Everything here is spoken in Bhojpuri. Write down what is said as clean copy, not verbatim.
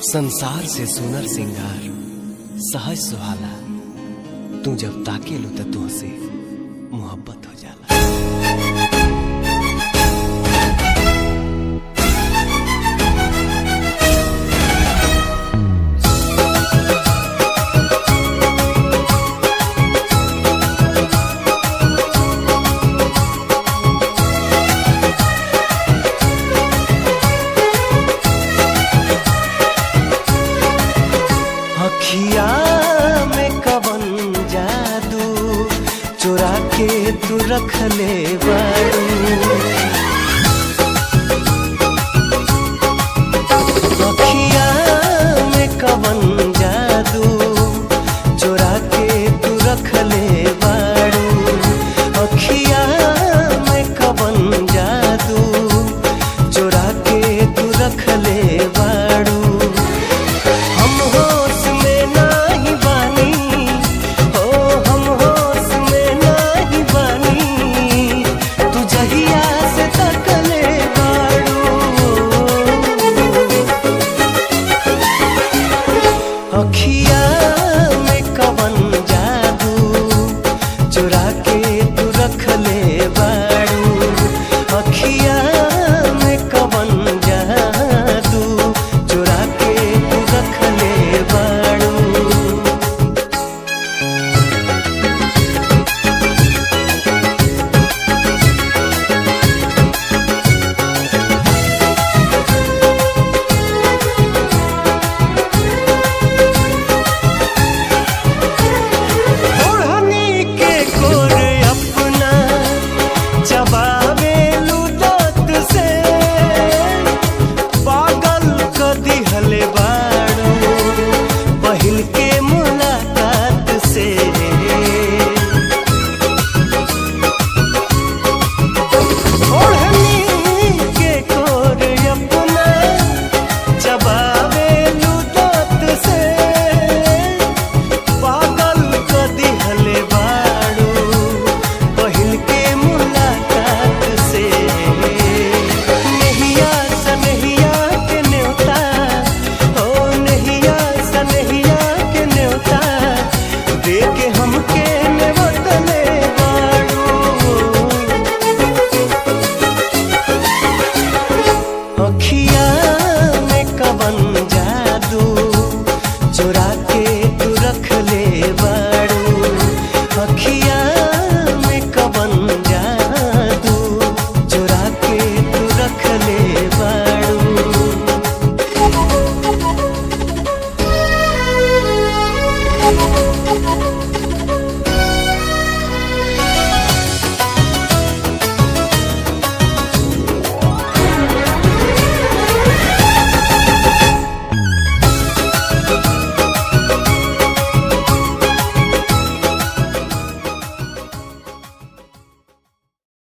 संसार से सुनर सिंगार सहज सुहाला। तू जब ताके लो तो तुझसे मोहब्बत हो जाला। अखिया में कवन जादू चुरा के तू रख ले बारू। अखिया में कवन जादू चुरा के तू रख ले बारू। अखिया में कवन जादू चुरा के तू रख ले बारू। अखिया में कवन जादू चुरा के तू रख ले बारू। अखिया में कवन जादू चुरा के तू रख ले बारू। अखिया में कवन जादू चुरा के तू रख ले बारू। अखिया में कवन जादू चुरा के तू रख ले बारू।